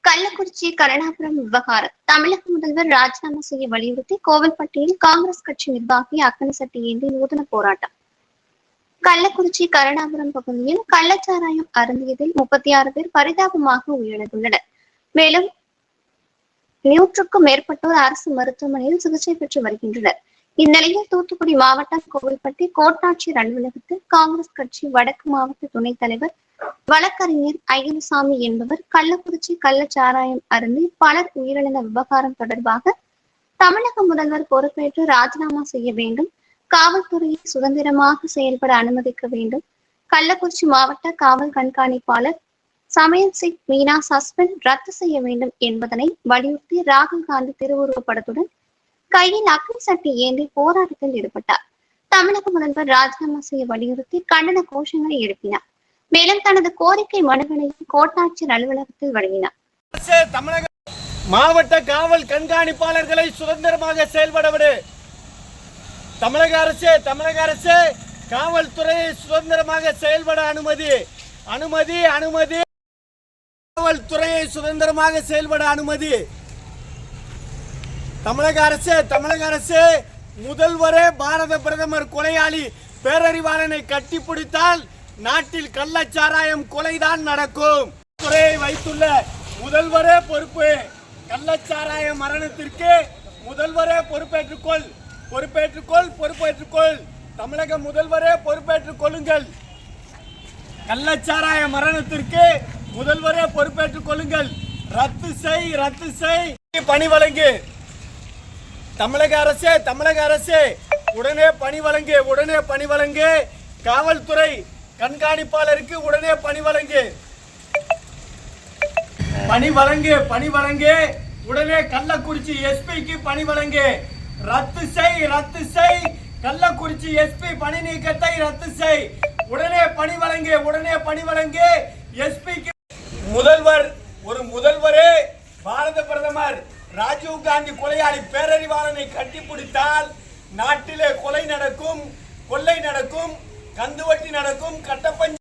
கள்ளக்குறிச்சி கருணாபுரம் விவகாரம் தமிழக முதல்வர் ராஜினாமா செய்ய வலியுறுத்தி கோவில்பட்டியில் காங்கிரஸ் கட்சி நிர்வாகி அக்கனை சட்டி ஏந்தி நூதன போராட்டம். கள்ளக்குறிச்சி கருணாபுரம் பகுதியில் கள்ளச்சாராயம் அருந்தியதில் 36 பேர் பரிதாபமாக உயிரிழந்துள்ளனர். மேலும் 100க்கும் மேற்பட்டோர் அரசு மருத்துவமனையில் சிகிச்சை பெற்று வருகின்றனர். இந்நிலையில் தூத்துக்குடி மாவட்டம் கோவில்பட்டி கோட்டாட்சியர் அலுவலகத்தில் காங்கிரஸ் கட்சி வடக்கு மாவட்ட துணைத் தலைவர் வழக்கறிஞர் ஐயனசாமி என்பவர் கள்ளக்குறிச்சி கள்ளச்சாராயம் அருந்தி பலர் உயிரிழந்த விவகாரம் தொடர்பாக தமிழக முதல்வர் பொறுப்பேற்று ராஜினாமா செய்ய வேண்டும், காவல்துறையை சுதந்திரமாக செயல்பட அனுமதிக்க வேண்டும், கள்ளக்குறிச்சி மாவட்ட காவல் கண்காணிப்பாளர் சமயல் சிங் மீனா சஸ்பெண்ட் ரத்து செய்ய வேண்டும் என்பதனை வலியுறுத்தி ராகுல் காந்தி திருவுருவப் படத்துடன் கையில் அக்கனை சட்டி ஏந்தி போராட்டத்தில் ஈடுபட்டார். தமிழக முதல்வர் ராஜினாமா செய்ய வலியுறுத்தி கண்டன கோஷங்களை எழுப்பினார். மேலும் தனது கோரிக்கை மனுவினையும் கோட்டாட்சியர் அலுவலகத்தில் வழங்கினார். தமிழக மாவட்ட காவல் கண்காணிப்பாளர்களை சுதந்திரமாக செயல்பட விடு. தமிழக அரசு காவல்துறையை சுதந்திரமாக செயல்பட அனுமதி. காவல்துறையை சுதந்திரமாக செயல்பட அனுமதி. தமிழக அரசு முதல்வரே பாரத பிரதமர் கொலையாளி பேரறிவாளனை கட்டிப்பிடித்தால் நாட்டில் கள்ளச்சாராயம் கொலைதான் நடக்கும். துறையை வைத்துள்ள முதல்வரே பொறுப்பு. கள்ளச்சாராய மரணத்திற்கு முதல்வரே பொறுப்பேற்றுக்கொள். தமிழக முதல்வரே பொறுப்பேற்றுக் கொள்ளுங்கள். கள்ளச்சாராய மரணத்திற்கு முதல்வரே பொறுப்பேற்றுக் கொள்ளுங்கள். ரத்து செய் பணி வழங்கு. தமிழக அரசு உடனே பணி வழங்கு. காவல்துறை கண்காணிப்பாளருக்கு உடனே பணி வழங்கு. உடனே கள்ளக்குறிச்சி எஸ்பிக்கு பணி வழங்கு. ரத்து செய் கள்ளக்குறிச்சி எஸ்பி பணி நீக்கத்தை ரத்து செய். உடனே பணி வழங்கு. எஸ்பிக்கு முதல்வரே பாரத பிரதமர் ராஜீவ் காந்தி கொலையாளி பேரறிவாளனை கட்டிப்பிடித்தால் நாட்டிலே கொலை நடக்கும், கொள்ளை நடக்கும், கந்துவட்டி நடக்கும், கட்டப்பஞ்சு